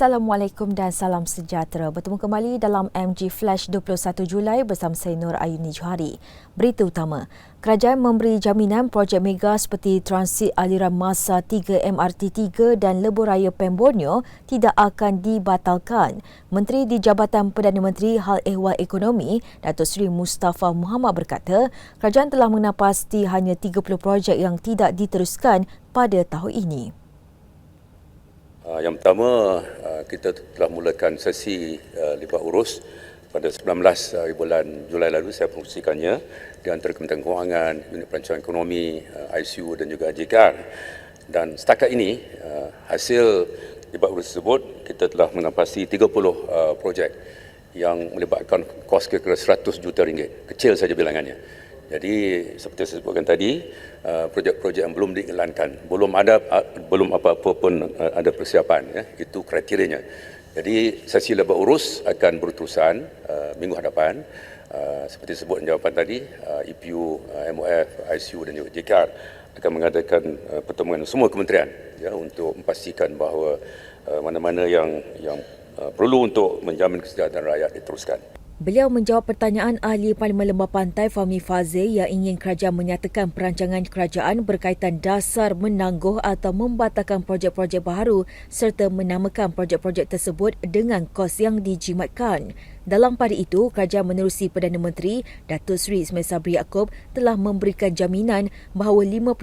Assalamualaikum dan salam sejahtera. Bertemu kembali dalam MG Flash 21 Julai bersama saya Nur Ayuni Johari. Berita utama, kerajaan memberi jaminan projek mega seperti transit aliran masa 3 MRT3 dan Lebuh Raya Pem Borneo tidak akan dibatalkan. Menteri di Jabatan Perdana Menteri Hal Ehwal Ekonomi, Datuk Seri Mustafa Muhammad berkata, kerajaan telah mengenal pasti hanya 30 projek yang tidak diteruskan pada tahun ini. Yang pertama, kita telah mulakan sesi lipat urus pada 19 bulan Julai lalu. Saya promosikannya di antara Kementerian Kewangan, Unit Perancangan Ekonomi, ICU dan juga JKR. Dan setakat ini, hasil lipat urus tersebut, kita telah menapasi 30 projek yang melibatkan kos kira-kira 100 juta ringgit. Kecil saja bilangannya. Jadi seperti saya sebutkan tadi, projek-projek yang belum diiklankan, belum apa-apa pun ada persiapan, ya, itu kriterianya. Jadi sesi lebat urus akan berterusan minggu hadapan. Seperti sebut jawapan tadi, EPU, MOF, ICU dan juga JKR akan mengadakan pertemuan semua kementerian, ya, untuk memastikan bahawa mana-mana yang perlu untuk menjamin kesejahteraan rakyat diteruskan. Beliau menjawab pertanyaan ahli Parlimen Lembah Pantai Fahmi Fazil yang ingin kerajaan menyatakan perancangan kerajaan berkaitan dasar menangguh atau membatalkan projek-projek baharu serta menamakan projek-projek tersebut dengan kos yang dijimatkan. Dalam pada itu, kerajaan menerusi Perdana Menteri Datuk Seri Ismail Sabri Yaakob telah memberikan jaminan bahawa 50%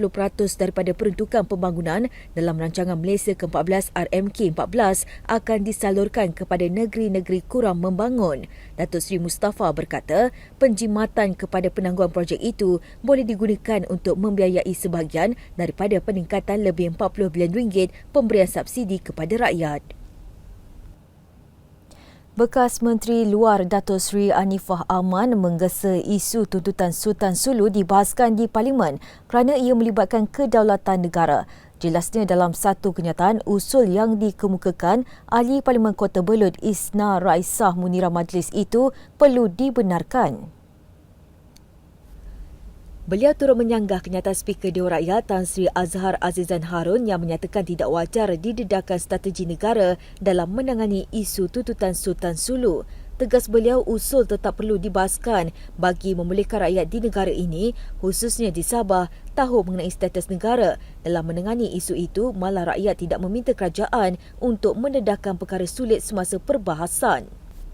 daripada peruntukan pembangunan dalam rancangan Malaysia ke-14 RMK14 akan disalurkan kepada negeri-negeri kurang membangun. Datuk Seri Mustafa berkata, penjimatan kepada penangguhan projek itu boleh digunakan untuk membiayai sebahagian daripada peningkatan lebih RM40 bilion pemberian subsidi kepada rakyat. Bekas Menteri Luar Datuk Seri Anifah Aman menggesa isu tuntutan Sultan Sulu dibahaskan di Parlimen kerana ia melibatkan kedaulatan negara. Jelasnya dalam satu kenyataan, usul yang dikemukakan ahli Parlimen Kota Belud Isna Raisah Munirah Majlis itu perlu dibenarkan. Beliau turut menyanggah kenyataan Speaker Dewan Rakyat Tan Sri Azhar Azizan Harun yang menyatakan tidak wajar didedahkan strategi negara dalam menangani isu tuntutan Sultan Sulu. Tegas beliau, usul tetap perlu dibahaskan bagi memulihkan rakyat di negara ini, khususnya di Sabah, tahu mengenai status negara. Dalam menangani isu itu, malah rakyat tidak meminta kerajaan untuk mendedahkan perkara sulit semasa perbahasan.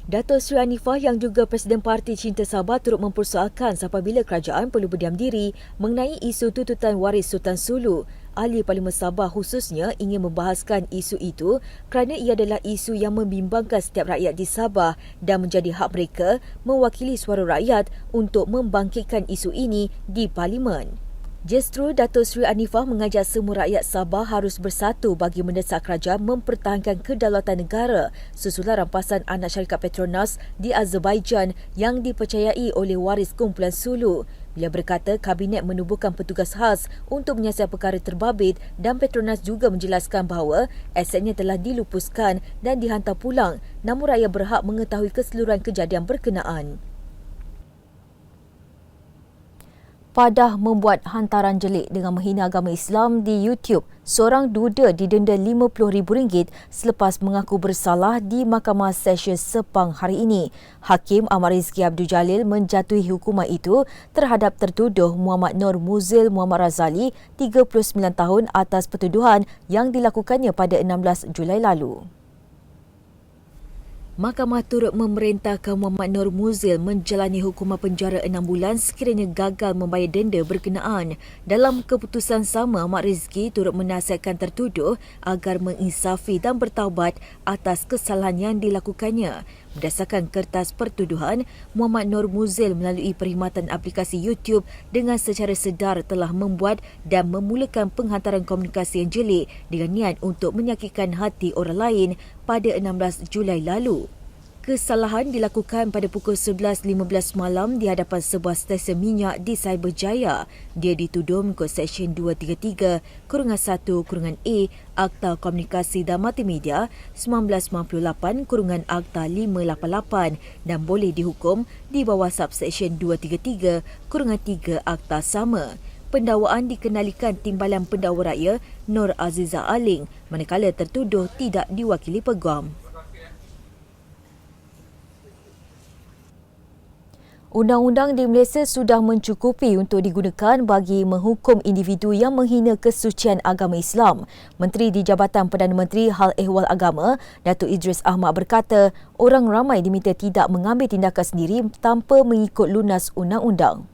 Datuk Seri Anifah yang juga Presiden Parti Cinta Sabah turut mempersoalkan apabila kerajaan perlu berdiam diri mengenai isu tuntutan waris Sultan Sulu. Ahli Parlimen Sabah khususnya ingin membahaskan isu itu kerana ia adalah isu yang membimbangkan setiap rakyat di Sabah dan menjadi hak mereka mewakili suara rakyat untuk membangkitkan isu ini di Parlimen. Justru Datuk Seri Anifah mengajak semua rakyat Sabah harus bersatu bagi mendesak kerajaan mempertahankan kedaulatan negara susulan rampasan anak syarikat Petronas di Azerbaijan yang dipercayai oleh waris kumpulan Sulu. Beliau berkata Kabinet menubuhkan petugas khas untuk menyiasat perkara terbabit dan Petronas juga menjelaskan bahawa asetnya telah dilupuskan dan dihantar pulang, namun rakyat berhak mengetahui keseluruhan kejadian berkenaan. Padah membuat hantaran jelik dengan menghina agama Islam di YouTube. Seorang duda didenda RM50,000 selepas mengaku bersalah di Mahkamah Sessions Sepang hari ini. Hakim Ahmad Rizki Abdul Jalil menjatuhi hukuman itu terhadap tertuduh Muhammad Nur Muzil Muhammad Razali, 39 tahun atas pertuduhan yang dilakukannya pada 16 Julai lalu. Mahkamah turut memerintahkan Muhammad Nur Muzil menjalani hukuman penjara 6 bulan sekiranya gagal membayar denda berkenaan. Dalam keputusan sama, Ahmad Rizki turut menasihatkan tertuduh agar menginsafi dan bertaubat atas kesalahan yang dilakukannya. Berdasarkan kertas pertuduhan, Muhammad Nur Muzil melalui perkhidmatan aplikasi YouTube dengan secara sedar telah membuat dan memulakan penghantaran komunikasi yang jelik dengan niat untuk menyakitkan hati orang lain pada 16 Julai lalu. Kesalahan dilakukan pada pukul 11.15 malam di hadapan sebuah stesen minyak di Cyberjaya. Dia dituduh mengikut Seksyen 233-1-A Akta Komunikasi dan Multimedia 1998-Akta 588 dan boleh dihukum di bawah Subseksyen 233-3 Akta sama. pendakwaan dikenalikan Timbalan Pendakwa Raya Nur Azizah Aling manakala tertuduh tidak diwakili peguam. Undang-undang di Malaysia sudah mencukupi untuk digunakan bagi menghukum individu yang menghina kesucian agama Islam. Menteri di Jabatan Perdana Menteri Hal Ehwal Agama, Datuk Idris Ahmad berkata, orang ramai diminta tidak mengambil tindakan sendiri tanpa mengikut lunas undang-undang.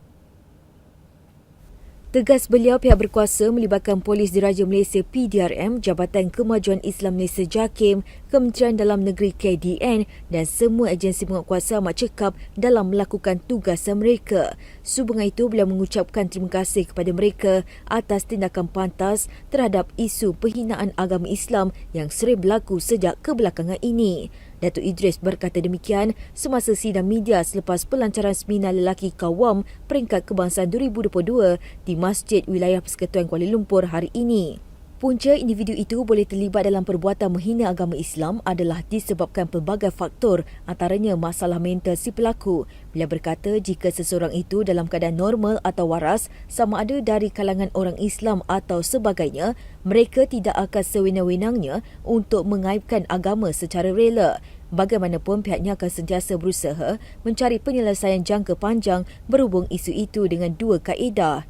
Tegas beliau, pihak berkuasa melibatkan Polis Diraja Malaysia PDRM, Jabatan Kemajuan Islam Malaysia JAKIM, Kementerian Dalam Negeri KDN dan semua agensi penguatkuasa amat cekap dalam melakukan tugasan mereka. Sehubungan itu, beliau mengucapkan terima kasih kepada mereka atas tindakan pantas terhadap isu penghinaan agama Islam yang sering berlaku sejak kebelakangan ini. Datuk Idris berkata demikian semasa sidang media selepas pelancaran seminar lelaki Kawam Peringkat Kebangsaan 2022 di Masjid Wilayah Persekutuan Kuala Lumpur hari ini. Punca individu itu boleh terlibat dalam perbuatan menghina agama Islam adalah disebabkan pelbagai faktor, antaranya masalah mental si pelaku. Beliau berkata jika seseorang itu dalam keadaan normal atau waras, sama ada dari kalangan orang Islam atau sebagainya, mereka tidak akan sewenang-wenangnya untuk mengaibkan agama secara rela. Bagaimanapun, pihaknya akan sentiasa berusaha mencari penyelesaian jangka panjang berhubung isu itu dengan dua kaedah.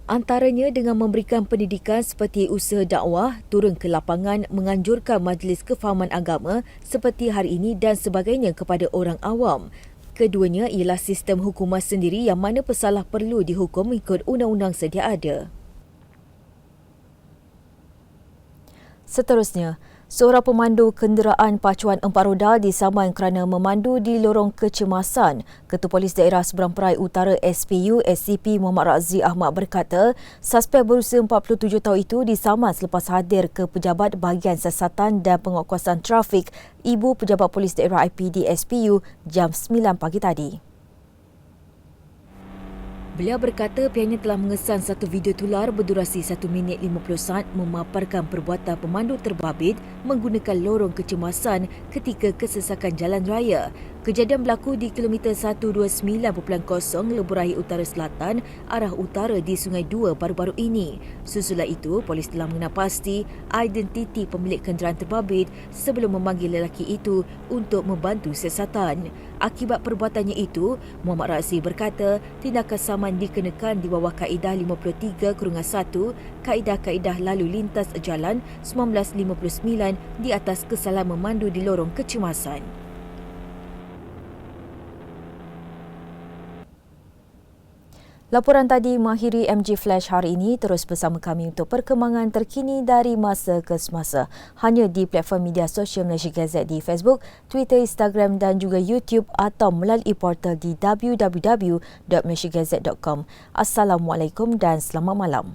Antaranya dengan memberikan pendidikan seperti usaha dakwah, turun ke lapangan, menganjurkan majlis kefahaman agama seperti hari ini dan sebagainya kepada orang awam. Keduanya ialah sistem hukuman sendiri yang mana pesalah perlu dihukum mengikut undang-undang sedia ada. Seterusnya, seorang pemandu kenderaan pacuan 4 roda disaman kerana memandu di lorong kecemasan. Ketua Polis Daerah Seberang Perai Utara SPU SCP Muhammad Razzi Ahmad berkata, suspek berusia 47 tahun itu disaman selepas hadir ke Pejabat Bahagian Siasatan dan Penguatkuasaan Trafik Ibu Pejabat Polis Daerah IPD SPU jam 9 pagi tadi. Beliau berkata pihaknya telah mengesan satu video tular berdurasi 1 minit 50 saat memaparkan perbuatan pemandu terbabit menggunakan lorong kecemasan ketika kesesakan jalan raya. Kejadian berlaku di kilometer 129.0 Lebuh Utara Selatan, arah utara di Sungai Dua baru-baru ini. Susulan itu, polis telah mengenal pasti identiti pemilik kenderaan terbabit sebelum memanggil lelaki itu untuk membantu siasatan. Akibat perbuatannya itu, Muhammad Razzi berkata tindakan saman dikenakan di bawah kaedah 53/1 Kaedah-Kaedah Lalu Lintas Jalan 1959 di atas kesalahan memandu di lorong kecemasan. Laporan tadi mengakhiri MG Flash hari ini. Terus bersama kami untuk perkembangan terkini dari masa ke semasa. Hanya di platform media sosial Malaysia Gazette di Facebook, Twitter, Instagram dan juga YouTube atau melalui portal di www.malaysiagazette.com. Assalamualaikum dan selamat malam.